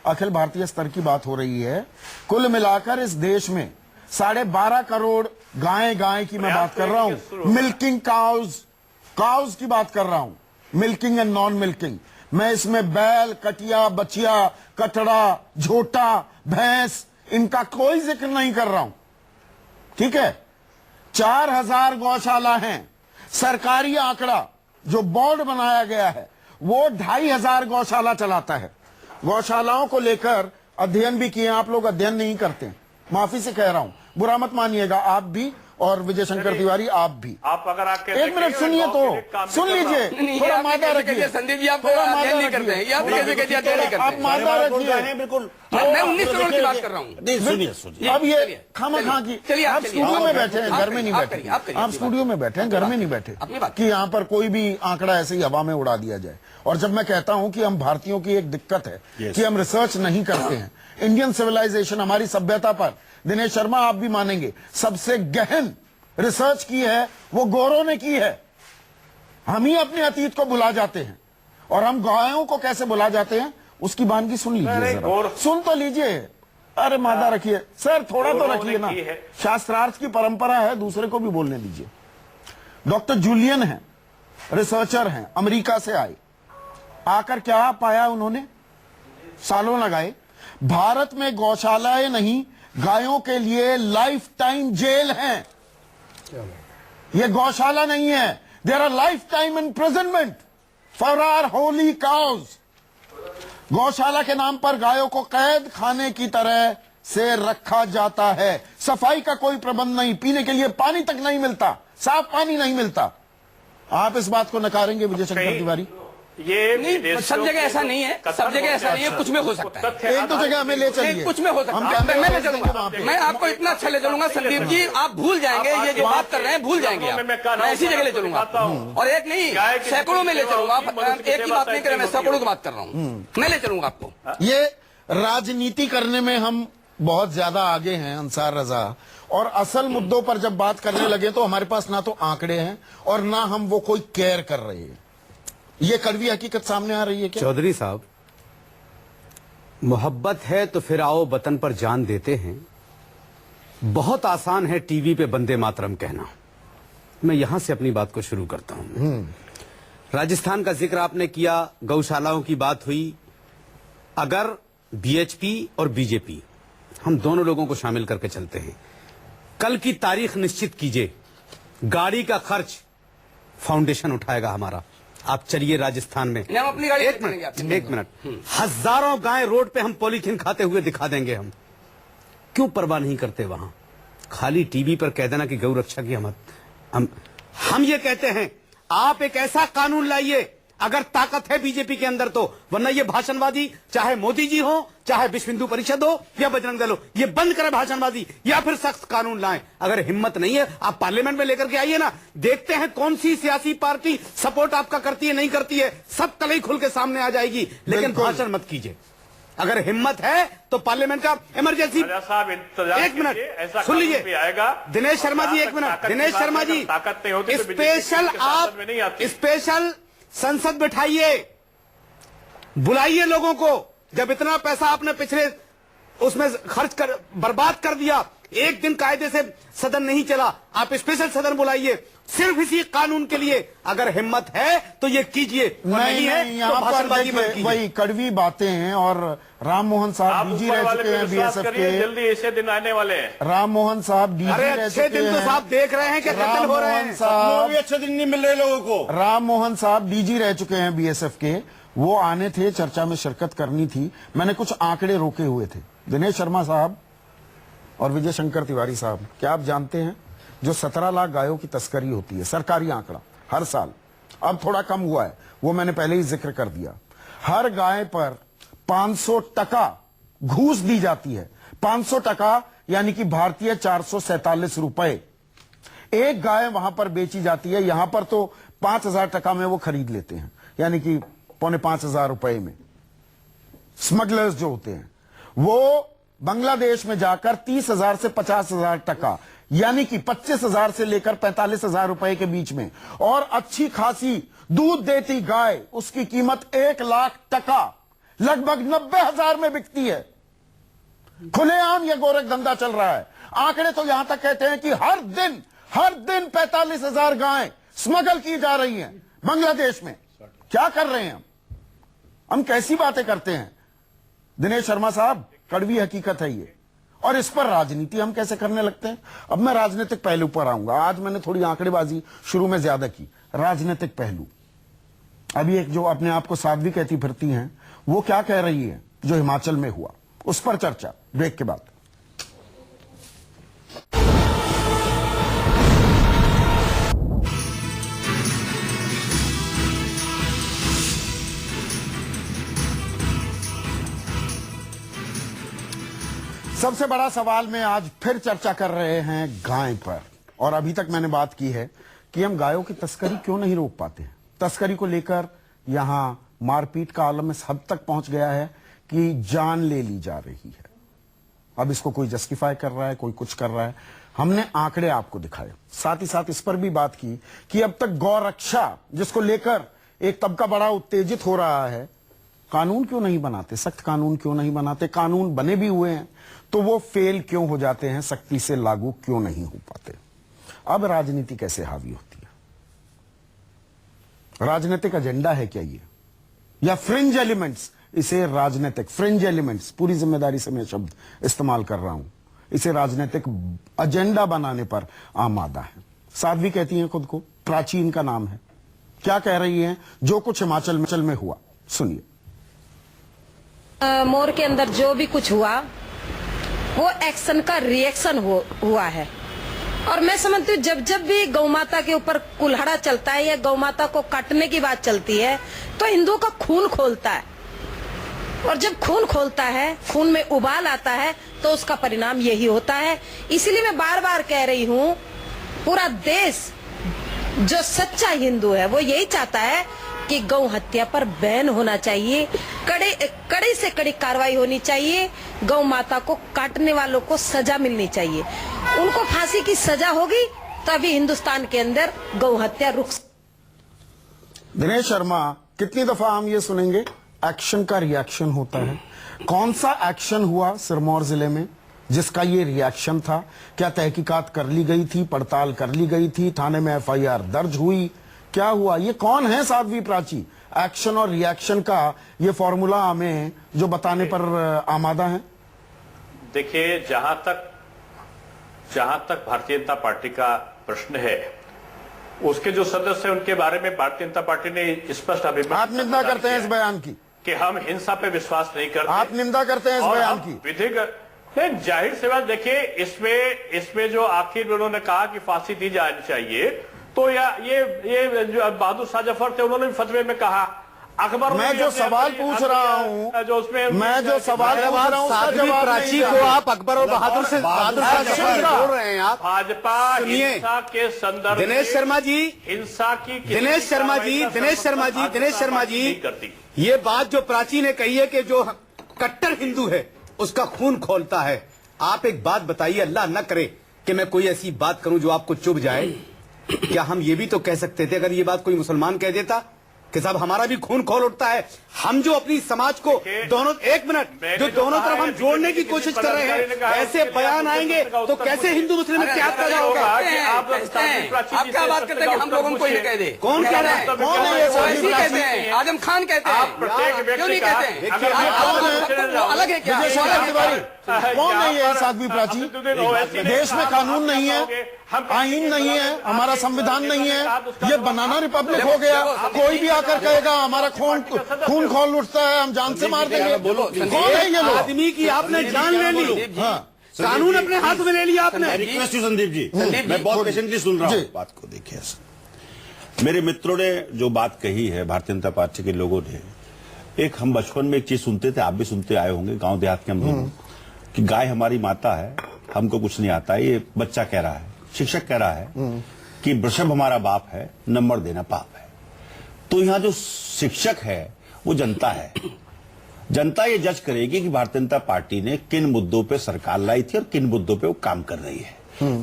अखिल भारतीय स्तर की बात हो रही है। कुल मिलाकर इस देश में 12.5 करोड़ गाय की मैं बात कर रहा हूं, मिल्किंग काउज की बात कर रहा हूं, मिल्किंग एंड नॉन मिल्किंग। मैं इसमें बैल, कटिया, बचिया, कटड़ा, झोटा, भैंस, इनका कोई जिक्र नहीं कर रहा हूं, ठीक है? 4000 गौशाला हैं। सरकारी आंकड़ा जो बोर्ड बनाया गया है वो 2500 गौशाला चलाता है। गौशालाओं को लेकर अध्ययन भी किए, आप लोग अध्ययन नहीं करते, माफी से कह रहा हूं, बुरा मत मानिएगा, आप भी और विजय शंकर तिवारी आप भी। आप अगर आके एक मिनट सुनिए तो सुन लीजिए, थोड़ा मादा रखिए संदीप जी, आप अध्ययन नहीं करते हैं, ये आप कैसे कहते हैं अध्ययन नहीं करते आप हैं? मादा रखिए, बिल्कुल। मैं 19 करोड़ की बात कर रहा हूँ। सुनिए अब ये खामा की, चलिए, आप चलिए, स्टूडियो में आप बैठे हैं, घर में नहीं आप बैठे, करिए, आप करिए, आप स्टूडियो में बैठे हैं, घर में नहीं बैठे अपनी बात। कि यहाँ पर कोई भी आंकड़ा ऐसे ही हवा में उड़ा दिया जाए। और जब मैं कहता हूं कि हम भारतीयों की एक दिक्कत है कि हम रिसर्च नहीं करते हैं, इंडियन सिविलाइजेशन, हमारी सभ्यता पर, दिनेश शर्मा आप भी मानेंगे, सबसे गहन रिसर्च की है वो गोरों ने की है। हम ही अपने अतीत को भुला जाते हैं, और हम गायों को कैसे भुला जाते हैं उसकी बानगी सुन लीजिए जरा। सुन तो लीजिए, अरे मादा रखिए सर, थोड़ा तो रखिए ना, शास्त्रार्थ की परंपरा है, दूसरे को भी बोलने दीजिए। डॉक्टर जूलियन है, रिसर्चर हैं, अमेरिका से आए, आकर क्या पाया उन्होंने? सालों लगाए, भारत में गौशालाएं नहीं, गायों के लिए लाइफ टाइम जेल है। ये गौशाला नहीं है। There are life time imprisonment for our holy cows. गौशाला के नाम पर गायों को कैद खाने की तरह से रखा जाता है। सफाई का कोई प्रबंध नहीं, पीने के लिए पानी तक नहीं मिलता, साफ पानी नहीं मिलता। आप इस बात को नकारेंगे विजय शंकर तिवारी? ये नहीं, सब जगह ऐसा नहीं है, सब जगह ऐसा नहीं है, कुछ में हो सकता है। एक दो जगह हमें ले चलिए, कुछ में हो सकता है। मैं ले चलूंगा, मैं आपको इतना अच्छा ले चलूंगा संदीप जी, आप भूल जाएंगे ये जो बात कर रहे हैं, भूल जाएंगे आप। मैं ऐसी जगह ले चलूंगा, और एक नहीं सैकड़ों में ले चलूंगा। एक ही बात नहीं कर रहा, मैं सैकड़ों की बात कर रहा हूँ। मैं ले चलूंगा आपको। ये राजनीति करने में हम बहुत ज्यादा आगे हैं अंसार रजा, और असल मुद्दों पर जब बात करने लगे तो हमारे पास ना तो आंकड़े हैं और ना हम वो कोई केयर कर रहे हैं। ये कड़वी हकीकत सामने आ रही है क्या? चौधरी साहब, मोहब्बत है तो फिर आओ वतन पर जान देते हैं। बहुत आसान है टीवी पे वंदे मातरम कहना। मैं यहां से अपनी बात को शुरू करता हूं। राजस्थान का जिक्र आपने किया, गौशालाओं की बात हुई। अगर बीएचपी और बीजेपी हम दोनों लोगों को शामिल करके चलते हैं, कल की तारीख निश्चित कीजिए, गाड़ी का खर्च फाउंडेशन उठाएगा हमारा। आप चलिए राजस्थान में, हम अपनी गाड़ी एक मिनट, हजारों गाय रोड पे हम पॉलीथीन खाते हुए दिखा देंगे। हम क्यों परवाह नहीं करते? वहां खाली टीवी पर कह देना कि गौ रक्षा की हम ये कहते हैं आप एक ऐसा कानून लाइए, अगर ताकत है बीजेपी के अंदर तो, वरना ये भाषणबाजी, चाहे मोदी जी हो, चाहे विश्व हिंदू परिषद हो या बजरंग दल हो, ये बंद करें भाषणबाजी, या फिर सख्त कानून लाएं। अगर हिम्मत नहीं है, आप पार्लियामेंट में लेकर के आइए ना, देखते हैं कौन सी सियासी पार्टी सपोर्ट आपका करती है, नहीं करती है, सब कल ही खुल के सामने आ जाएगी। लेकिन भाषण मत कीजिए। अगर हिम्मत है तो पार्लियामेंट का इमरजेंसी, एक मिनट सुन लीजिए दिनेश शर्मा जी, एक मिनट दिनेश शर्मा जी, स्पेशल आप स्पेशल संसद बिठाइए, बुलाइए लोगों को। जब इतना पैसा आपने पिछले उसमें खर्च कर बर्बाद कर दिया, एक दिन कायदे से सदन नहीं चला, आप स्पेशल सदन बुलाइए सिर्फ इसी कानून के लिए। अगर हिम्मत है तो ये कीजिए, नहीं है यहाँ पर वही कड़वी बातें हैं। और राम मोहन साहब डीजी रह चुके हैं बीएसएफ के, जल्दी ऐसे दिन आने वाले हैं। राम मोहन साहब डीजी रह चुके हैं। दिन तो साहब देख रहे हैं कि कत्ल हो रहे हैं, साहब अच्छे दिन नहीं मिल रहे लोगों को। राम मोहन साहब डीजी रह चुके हैं बीएसएफ के, वो आने थे, चर्चा में शिरकत करनी थी। मैंने कुछ आंकड़े रोके हुए थे। दिनेश शर्मा साहब और विजय शंकर तिवारी साहब, क्या आप जानते हैं जो 17 लाख गायों की तस्करी होती है, सरकारी आंकड़ा हर साल, अब थोड़ा कम हुआ है, वो मैंने पहले ही जिक्र कर दिया। हर गाय पर 500 टका घूस दी जाती है। 500 टका यानी कि भारतीय 447 रुपए एक गाय वहां पर बेची जाती है। यहां पर तो 5,000 टका में वो खरीद लेते हैं, यानी कि 4,500 रुपए में। स्मगलर्स जो होते हैं वो बांग्लादेश में जाकर 30,000 से 50,000 टका, यानी कि 25,000 से लेकर 45,000 रुपए के बीच में। और अच्छी खासी दूध देती गाय, उसकी कीमत 1 लाख टका, लगभग 90,000 में बिकती है। खुलेआम यह गोरख धंधा चल रहा है। आंकड़े तो यहां तक कहते हैं कि हर दिन 45,000 गायें स्मगल की जा रही हैं बांग्लादेश में। क्या कर रहे हैं हम कैसी बातें करते हैं? दिनेश शर्मा साहब, कड़वी हकीकत है ये, और इस पर राजनीति हम कैसे करने लगते हैं। अब मैं राजनीतिक पहलू पर आऊंगा। आज मैंने थोड़ी आंकड़ेबाजी शुरू में ज्यादा की। राजनीतिक पहलू, अभी एक जो अपने आप को साध्वी कहती फिरती हैं, वो क्या कह रही है जो हिमाचल में हुआ, उस पर चर्चा ब्रेक के बाद। सबसे बड़ा सवाल में आज फिर चर्चा कर रहे हैं गाय पर। और अभी तक मैंने बात की है कि हम गायों की तस्करी क्यों नहीं रोक पाते हैं। तस्करी को लेकर यहां मारपीट का आलम इस हद तक पहुंच गया है कि जान ले ली जा रही है। अब इसको कोई जस्टिफाई कर रहा है, कोई कुछ कर रहा है। हमने आंकड़े आपको दिखाए, साथ ही साथ इस पर भी बात की कि अब तक गौ रक्षा, जिसको लेकर एक तबका बड़ा उत्तेजित हो रहा है, कानून क्यों नहीं बनाते, सख्त कानून क्यों नहीं बनाते। कानून बने भी हुए हैं तो वो फेल क्यों हो जाते हैं, सख्ती से लागू क्यों नहीं हो पाते। अब राजनीति कैसे हावी होती है? राजनीतिक एजेंडा है क्या ये, या फ्रिंज एलिमेंट्स? इसे राजनीतिक फ्रिंज एलिमेंट्स, पूरी जिम्मेदारी से मैं शब्द इस्तेमाल कर रहा हूं, इसे राजनीतिक एजेंडा बनाने पर आमादा है। साध्वी कहती हैं खुद को, प्राची इनका नाम है। क्या कह रही हैं, जो कुछ हिमाचल में हुआ, सुनिए। मोर के अंदर जो भी कुछ हुआ वो एक्शन का रिएक्शन हुआ है। और मैं समझती हूँ जब भी गौ माता के ऊपर कुल्हाड़ा चलता है या गौ माता को काटने की बात चलती है तो हिंदुओं का खून खोलता है, और जब खून खोलता है, खून में उबाल आता है, तो उसका परिणाम यही होता है। इसीलिए मैं बार बार कह रही हूँ, पूरा देश जो सच्चा हिंदू है वो यही चाहता है कि गौ हत्या पर बैन होना चाहिए, कड़ी से कड़ी कार्रवाई होनी चाहिए, गौ माता को काटने वालों को सजा मिलनी चाहिए। उनको फांसी की सजा होगी तभी हिंदुस्तान के अंदर गौ हत्या रुक। दिनेश शर्मा, कितनी दफा हम ये सुनेंगे एक्शन का रिएक्शन होता है? कौन सा एक्शन हुआ सिरमौर जिले में जिसका ये रिएक्शन था? क्या तहकीकात कर ली गई थी, पड़ताल कर ली गई थी, थाने में एफआईआर दर्ज हुई, क्या हुआ? ये कौन है साध्वी प्राची? एक्शन और रिएक्शन का ये फॉर्मूला हमें जो बताने पर आमादा है। देखिए, जहां तक भारतीय जनता पार्टी का प्रश्न है, उसके जो सदस्य हैं उनके बारे में भारतीय जनता पार्टी ने स्पष्ट अभिप्राय। आप निंदा करते हैं इस बयान की कि हम हिंसा पे विश्वास नहीं करते। आप निंदा करते हैं इस बयान की? विधिक जाहिर सी बात, देखिए इसमें जो आखिर उन्होंने कहा कि फांसी दी जानी चाहिए, तो ये जो बहादुर शाह जफर थे उन्होंने भी फतवे में कहा। अकबर, मैं जो सवाल पूछ रहा हूँ, जो उसमें मैं जो सवाल पूछ रहा हूँ, साध्वी प्राची को आप अकबर और बहादुर शाह जफर बोल रहे हैं। आप भाजपा हिंसा के संदर्भ, दिनेश शर्मा जी, हिंसा की दिनेश शर्मा जी, ये बात जो प्राची ने कही है कि जो कट्टर हिंदू है उसका खून खोलता है। आप एक बात बताइए, अल्लाह न करे कि मैं कोई ऐसी बात करूं जो आपको चुभ जाए, क्या हम ये भी तो कह सकते थे अगर ये बात कोई मुसलमान कह देता कि साहब हमारा भी खून खोल उठता है? हम जो अपनी समाज को दोनों, एक मिनट, जो दोनों तरफ हम जोड़ने की कोशिश कर रहे हैं, ऐसे बयान आएंगे तो कैसे हिंदू मुस्लिम में क्या पैदा होगा? आप क्या बात करते हैं कि हम लोगों को ये कह दे? कौन कह रहा है? कौन कहते हैं? आजम खान कहते हैं, क्यों नहीं कहते? अलग है क्या? कौन नहीं है साध्वी प्राची? देश में कानून नहीं है, आईन नहीं है, हमारा संविधान नहीं है, ये बनाना रिपब्लिक हो गया। कोई भी आकर कहेगा हमारा खून खोल उठता है, हम जान से मार देंगे। कौन है ये लोग? आदमी की आपने जान ले ली, कानून अपने हाथ में ले लिया आपने। रिक्वेस्ट यू संदीप जी, मैं बहुत पेशेंटली सुन रहा हूँ बात को। देखिए, मेरे मित्रों ने जो बात कही है, भारतीय जनता पार्टी के लोगों ने, एक हम बचपन में एक चीज सुनते थे, आप भी सुनते आए होंगे गांव देहात के हम लोग, कि गाय हमारी माता है, हमको कुछ नहीं आता है। ये बच्चा कह रहा है, शिक्षक कह रहा है कि वृषभ हमारा बाप है, नंबर देना पाप है। तो यहां जो शिक्षक है वो जनता है। जनता ये जज करेगी कि भारतीय जनता पार्टी ने किन मुद्दों पे सरकार लाई थी और किन मुद्दों पे वो काम कर रही है।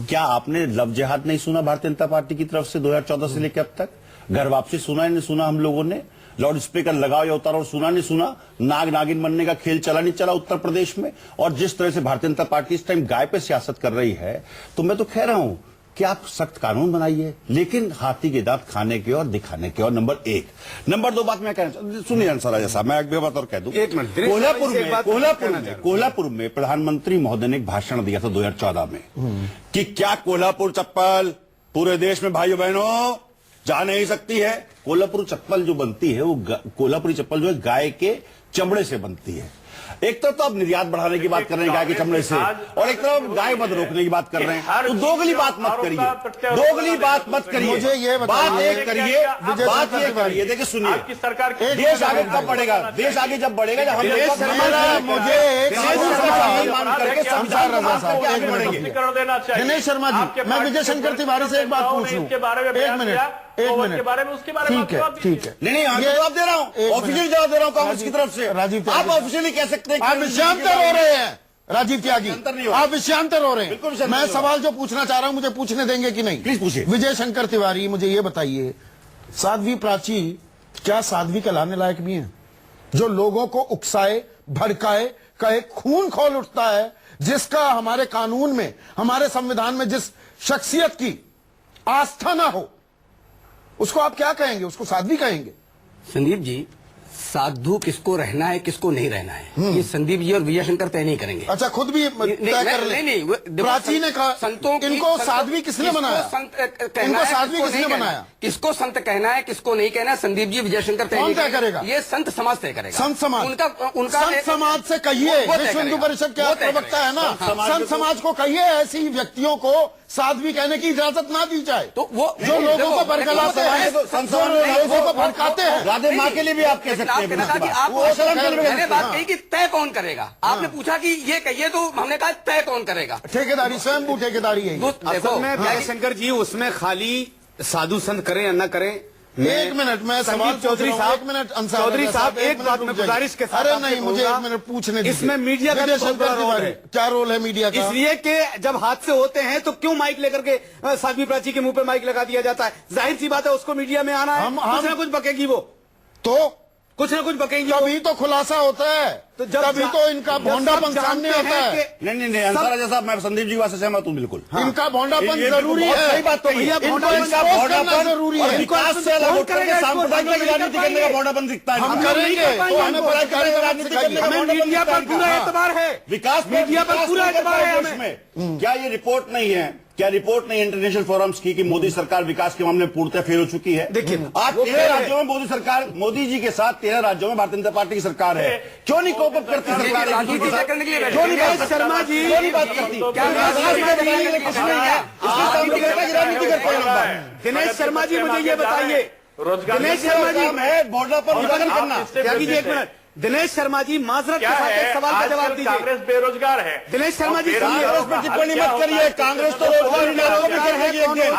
क्या आपने लव जिहाद नहीं सुना भारतीय जनता पार्टी की तरफ से 2014 से लेकर अब तक? घर वापसी सुना नहीं सुना हम लोगों ने? लाउड स्पीकर लगाओ या उतारो सुना नहीं सुना? नाग नागिन बनने का खेल चला नहीं चला उत्तर प्रदेश में? और जिस तरह से भारतीय जनता पार्टी इस टाइम गाय पे सियासत कर रही है, तो मैं तो कह रहा हूं कि आप सख्त कानून बनाइए, लेकिन हाथी के दांत खाने के और दिखाने के। और नंबर 1, नंबर 2 बात मैं कहना, सुनिए अंसारा जैसा, मैं एक बात और कह दूं। एक मिनट, कोल्हापुर में प्रधानमंत्री महोदय ने एक भाषण दिया था 2014 में कि क्या कोल्हापुर चप्पल पूरे देश में भाइयों बहनों जा नहीं सकती है? कोल्हापुर चप्पल जो बनती है वो कोल्हापुरी चप्पल जो है गाय के चमड़े से बनती है। एक तरफ तो आप निर्यात बढ़ाने की बात कर रहे हैं गाय के चमड़े से, और एक तरफ गाय मत रोकने की बात कर रहे हैं। तो दोगली बात मत करिए, दोगली बात मत करिए। मुझे ये बताइए, बात एक करिए, बात ये करिए। देखिए सुनिए, सरकार देश आगे कब बढ़ेगा? देश आगे जब बढ़ेगा जब हम मुझे दिनेश शर्मा जी, मैं विजय शंकर तिवारी से एक बात पूछ लूं, एक मिनट, ठीक है। नहीं, आगे जवाब दे रहा हूँ, ऑफिशियल जवाब दे रहा हूँ कांग्रेस की तरफ से। राजीव, आप ऑफिशियली कह सकते हैं आप विषयांतर हो रहे हैं राजीव त्यागी, आप विषयांतर हो रहे हैं। मैं सवाल जो पूछना चाह रहा हूं मुझे पूछने देंगे कि नहीं? प्लीज पूछिए। विजय शंकर तिवारी, मुझे ये बताइए, साध्वी प्राची क्या साध्वी कहलाने लायक भी हैं? जो लोगों को उकसाए, भड़काए, कहे खून खोल उठता है, जिसका हमारे कानून में, हमारे संविधान में जिस शख्सियत की आस्था ना हो, उसको आप क्या कहेंगे? उसको साध्वी कहेंगे? संदीप जी, साधु किसको रहना है किसको नहीं रहना है ये संदीप जी और विजय शंकर तय नहीं करेंगे। अच्छा, खुद भी तय कर ले। नहीं, प्राची ने कहा संतों की इनको साध्वी किसने बनाया? इनको साध्वी किसने बनाया? किसको संत कहना है किसको नहीं कहना है संदीप जी विजय शंकर तय नहीं करेगा? ये संत समाज तय करेगा। संत समाज उनका संत समाज से कहिए, विश्व हिंदू परिषद के प्रवक्ता है ना, संत समाज को कहिए ऐसी व्यक्तियों को साध्वी कहने की इजाजत ना दी जाए। तो वो जो लोगों को बरगलाते हैं, लोगों को भड़काते हैं, राधे माँ के लिए भी आप कह सकते हैं। मैंने बात कही कि तय कौन करेगा। आपने पूछा कि ये कहिए तो हमने कहा तय कौन करेगा। ठेकेदारी, स्वयं ठेकेदारी है। असल में विजय शंकर जी उसमें खाली साधु संत करें या न करें। एक मिनट, मैं सवाल चौधरी साहब, एक मिनट चौधरी साहब एक बात में गुजारिश के साथ, अरे नहीं, मुझे एक मिनट पूछने दीजिए। इसमें मीडिया का बहुत बड़ा रोल है। क्या रोल है मीडिया का? इसलिए कि जब हादसे होते हैं तो क्यों माइक लेकर के साध्वी प्राची के मुंह पे माइक लगा दिया जाता है? जाहिर सी बात है उसको मीडिया में आना है, कुछ ना कुछ बकेगी वो, तो कुछ ना कुछ बकेगी। तभी तो खुलासा होता है, तो तभी तो इनका भोंडापन सामने आता है। नहीं, अंसार राजा साहब, मैं संदीप जी की बात से सहमत हूँ बिल्कुल। इनका भोंडापन जरूरी है। सही बात तो भैया, भोंडापन जरूरी है। विकास से अलग होकर के सांप्रदायिक राजनीति करने का भोंडापन दिखता है। हम करेंगे तो हमें राजनीति करने का मीडिया पर पूरा एतबार है। विकास मीडिया पर पूरा एतबार है हमें। क्या ये रिपोर्ट नहीं है, क्या रिपोर्ट नहीं इंटरनेशनल फोरम्स की कि मोदी सरकार विकास के मामले में पूर्णतः फेल हो चुकी है? देखिए, आज 13 राज्यों में मोदी सरकार, मोदी जी के साथ 13 राज्यों में भारतीय जनता पार्टी की सरकार है। क्यों नहीं कोप अप करती सरकार? राजनीति तय करने के लिए क्यों नहीं बात शर्मा जी, क्यों नहीं बात करती? क्या राजनीति करते हैं? दिनेश शर्मा जी मुझे ये बताइए, दिनेश शर्मा जी है बॉर्डर पर विभाजन करना। क्या कीजिए एक मिनट, दिनेश शर्मा जी माजरत के साथ एक सवाल का जवाब दीजिए। कांग्रेस बेरोजगार है। दिनेश शर्मा जी कांग्रेस पर टिप्पणी मत करिए। कांग्रेस तो रोजगार आपको भी कर देगी एक दिन।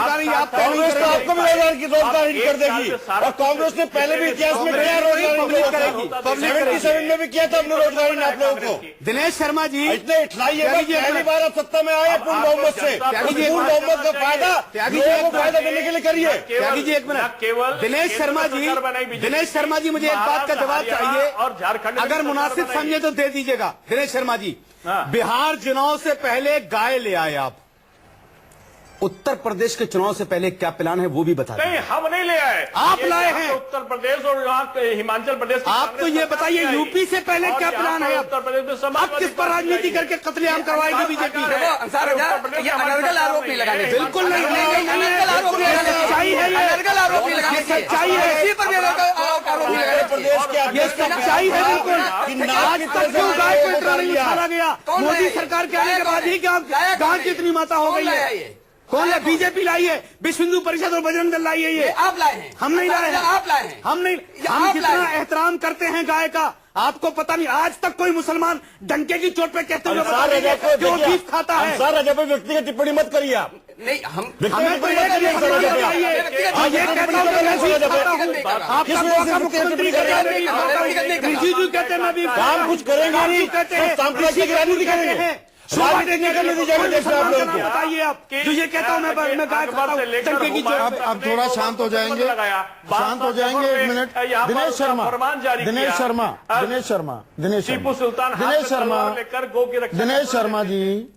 कांग्रेस तो आपको भी रोजगार हिट कर देगी। और कांग्रेस ने पहले भी इतिहास में किया रोजगार करेगी। 77 में भी किया था हमने रोजगार आप लोगों को। दिनेश शर्मा जी इतने इठलाइए, पहली बार आप सत्ता में आए पूर्ण बहुमत से, पूर्ण बहुमत का फायदा लोगों को फायदा देने के लिए करिए। त्यागी जी एक मिनट, केवल दिनेश शर्मा जी मुझे एक बात का जवाब चाहिए, और झारखंड अगर मुनासिब समझे तो दे दीजिएगा। दिनेश शर्मा जी, बिहार चुनाव से पहले गाय ले आए आप, उत्तर प्रदेश के चुनाव से पहले क्या प्लान है वो भी बता नहीं, हम नहीं ले आए, आप लाए हैं। उत्तर प्रदेश और यहाँ हिमाचल प्रदेश। आप तो ये बताइए यूपी से पहले क्या प्लान है? उत्तर प्रदेश में आप किस पर राजनीति करके कत्लेआम करवाएगी बीजेपी? अनर्गल आरोप नहीं लगाने, बिल्कुल नहीं, अनर्गल आरोप नहीं लगाने, सच्चाई है ये, अनर्गल आरोप नहीं लगाने, सच्चाई है, इसी पर भी आरोप नहीं लगाने। प्रदेश के ये सच्चाई है बिल्कुल। आज तक क्यों गाय को इतना नहीं उछाला गया? मोदी सरकार के आने के बाद ही क्या गाय की इतनी माता हो गई है? कौन है? बीजेपी लाई है, विश्व हिंदू परिषद और बजरंग दल लाई है। ये आप लाए हैं, हम नहीं लाए हैं, आप लाए हैं, हम नहीं। हम जितना एहतराम करते हैं गाय का आपको पता नहीं। आज तक कोई मुसलमान डंके की चोट पे कहते हुए जो बीफ खाता है। अंसार राजा पे व्यक्तिगत टिप्पणी मत करिए आप। नहीं, हमें तो ये कहता हूँ कहते हैं मैं भी काम कुछ करेंगे नहीं, कहते हैं सांप्रदायिक राजनीति करेंगे। बताइए आप जो ये कहता हूँ मैं गाय खाता हूँ डंके की चोट। अब थोड़ा शांत हो जाएंगे, शांत हो जाएंगे। एक मिनट, दिनेश शर्मा, दिनेश शर्मा जी,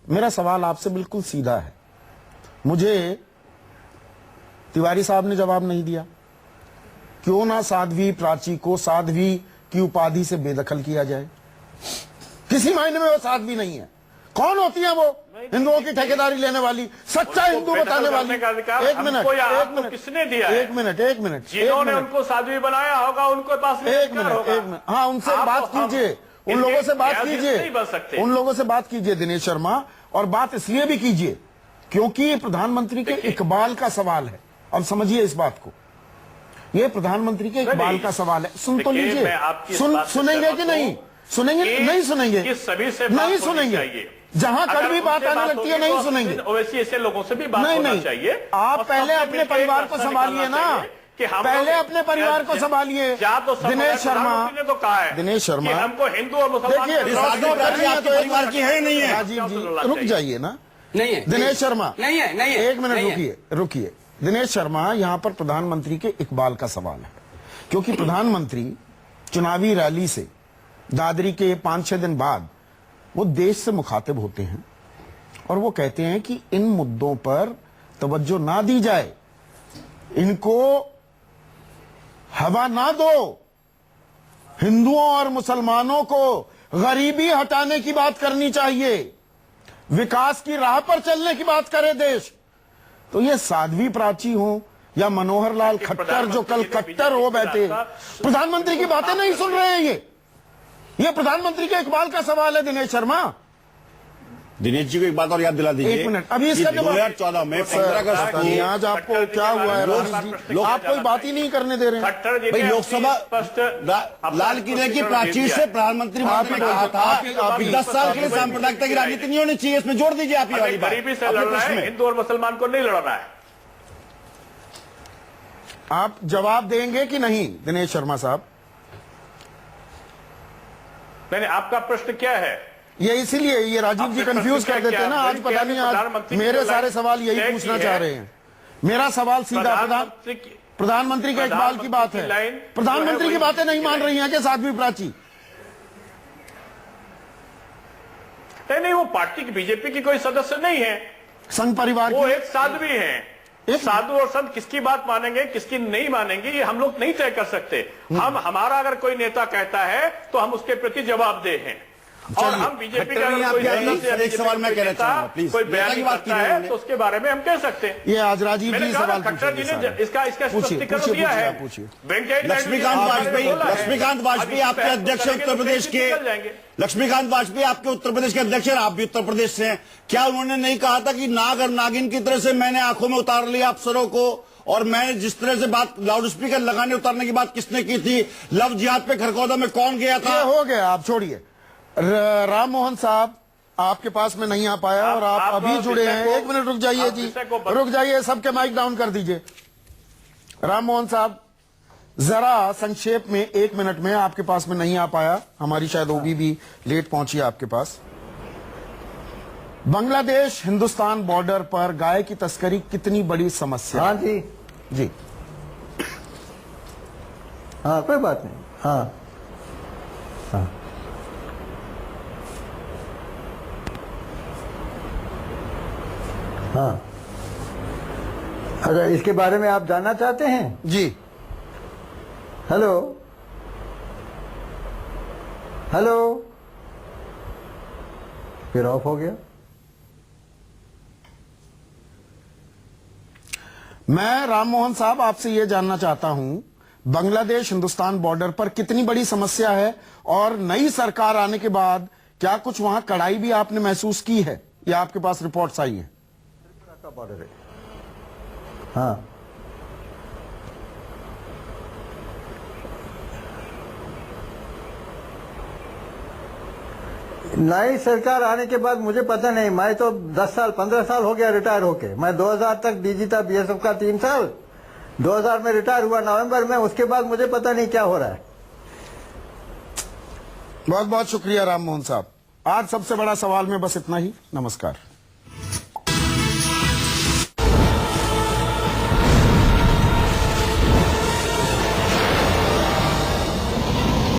मेरा सवाल आपसे बिल्कुल सीधा है। मुझे तिवारी साहब ने जवाब नहीं दिया। क्यों ना साध्वी प्राची को साध्वी की उपाधि से बेदखल किया जाए? किसी मायने में वो साध्वी नहीं है। कौन होती है वो? हिंदुओं की ठेकेदारी लेने वाली, सच्चा हिंदू बताने वाली। एक मिनट, किसने दिया? एक मिनट, जिन्होंने उनको साध्वी बनाया होगा उनके पास एक मिनट, हाँ, उनसे बात कीजिए, उन लोगों से बात कीजिए, उन लोगों से बात कीजिए दिनेश शर्मा। और बात इसलिए भी कीजिए क्योंकि ये प्रधानमंत्री के इकबाल का सवाल है। अब समझिए इस बात को, ये प्रधानमंत्री के इकबाल का सवाल है। सुन तो लीजिए, सुनेंगे कि नहीं? सुनेंगे? नहीं सुनेंगे, सभी से नहीं सुनेंगे। जहां कभी बात आने लगती है नहीं सुनेंगे। वैसे ऐसे लोगों से भी बात होना चाहिए। आप पहले अपने परिवार को संभालिए ना, पहले अपने परिवार को संभालिए। दिनेश शर्मा ने तो कहा है, दिनेश शर्मा, हमको हिंदू और मुसलमान परिवार की है नहीं है। राजीव जी रुक जाइए ना। नहीं है दिनेश शर्मा, नहीं है, नहीं है, एक मिनट रुकिए। दिनेश शर्मा, यहाँ पर प्रधानमंत्री के इकबाल का सवाल है क्योंकि प्रधानमंत्री चुनावी रैली से दादरी के 5-6 दिन बाद वो देश से मुखातिब होते हैं और वो कहते हैं कि इन मुद्दों पर तवज्जो ना दी जाए, इनको हवा ना दो, हिंदुओं और मुसलमानों को गरीबी हटाने की बात करनी चाहिए, विकास की राह पर चलने की बात करे देश। तो ये साध्वी प्राची हो या मनोहर लाल खट्टर जो कल कट्टर हो बैठे, प्रधानमंत्री की बातें नहीं सुन रहे हैं। ये प्रधानमंत्री के इकबाल का सवाल है दिनेश शर्मा। दिनेश जी को एक बात और याद दिला दीजिए, 1 मिनट अभी इसका जवाब 2014 में 15 अगस्त को आज आपको क्या हुआ है लोग आप कोई बात ही नहीं करने दे रहे हैं। भाई लोकसभा लाल किले की प्राचीर से प्रधानमंत्री मोदी ने कहा था कि 10 साल के लिए सांप्रदायिकता की राजनीति नहीं होनी चाहिए। इसमें जोड़ दीजिए आप ये वाली बात। गरीबी से लड़ना है, हिंदू और मुसलमान को नहीं लड़ना है। आप जवाब देंगे कि नहीं दिनेश शर्मा साहब? नहीं, आपका प्रश्न क्या है? ये इसीलिए ये राजीव जी कंफ्यूज कर देते हैं ना। आज पता नहीं, आज मेरे सारे सवाल यही पूछना चाह रहे हैं। मेरा सवाल सीधा प्रधानमंत्री के इकबाल की बात है। प्रधानमंत्री की बातें नहीं मान रही हैं कि साध्वी प्राची? नहीं, वो पार्टी की बीजेपी की कोई सदस्य नहीं है, संघ परिवार वो की एक साध्वी है। साधु और संत किसकी बात मानेंगे किसकी नहीं मानेंगे ये हम लोग नहीं तय कर सकते। हमारा अगर कोई नेता कहता है तो हम उसके प्रति जवाबदेह हैं। और हम बीजेपी का एक सवाल मैं कहना चाहूंगा, प्लीज। कोई बयान करता है तो उसके बारे में हम कह सकते हैं। ये आज राजीव जी सवाल खट्टर जी ने इसका स्पष्टीकरण दिया है। लक्ष्मीकांत वाजपेयी आपके अध्यक्ष है उत्तर प्रदेश के। लक्ष्मीकांत वाजपेयी आपके उत्तर प्रदेश के अध्यक्ष हैं, आप भी उत्तर प्रदेश से हैं। क्या उन्होंने नहीं कहा था कि नाग और नागिन की तरह से मैंने आंखों में उतार लिया अफसरों को? और मैंने जिस तरह से बात लाउड स्पीकर लगाने उतारने की बात किसने की थी? लव जिहाद पे खरखौदा में कौन गया था? हो गया, आप छोड़िए। राम मोहन साहब आपके पास में नहीं आ पाया और आप अभी जुड़े हैं। 1 मिनट रुक जाइए जी, रुक जाइए, सबके माइक डाउन कर दीजिए। राम मोहन साहब जरा संक्षेप में 1 मिनट में, आपके पास में नहीं आ पाया, हमारी शायद ओबी भी लेट पहुंची है आपके पास। बांग्लादेश हिंदुस्तान बॉर्डर पर गाय की तस्करी कितनी बड़ी समस्या? हाँ जी जी, हाँ कोई बात नहीं। हाँ हाँ हाँ, अच्छा इसके बारे में आप जानना चाहते हैं? जी। हेलो हेलो, फिर ऑफ हो गया। मैं राम मोहन साहब आपसे यह जानना चाहता हूं, बांग्लादेश हिंदुस्तान बॉर्डर पर कितनी बड़ी समस्या है और नई सरकार आने के बाद क्या कुछ वहां कड़ाई भी आपने महसूस की है या आपके पास रिपोर्ट्स आई हैं? का बॉर्डर है। हाँ नई सरकार आने के बाद मुझे पता नहीं, मैं तो 10 साल 15 साल हो गया रिटायर होके। मैं 2000 तक डीजी था बीएसएफ का 3 साल, 2000 में रिटायर हुआ नवंबर में। उसके बाद मुझे पता नहीं क्या हो रहा है। बहुत बहुत शुक्रिया राम मोहन साहब। आज सबसे बड़ा सवाल में बस इतना ही। नमस्कार।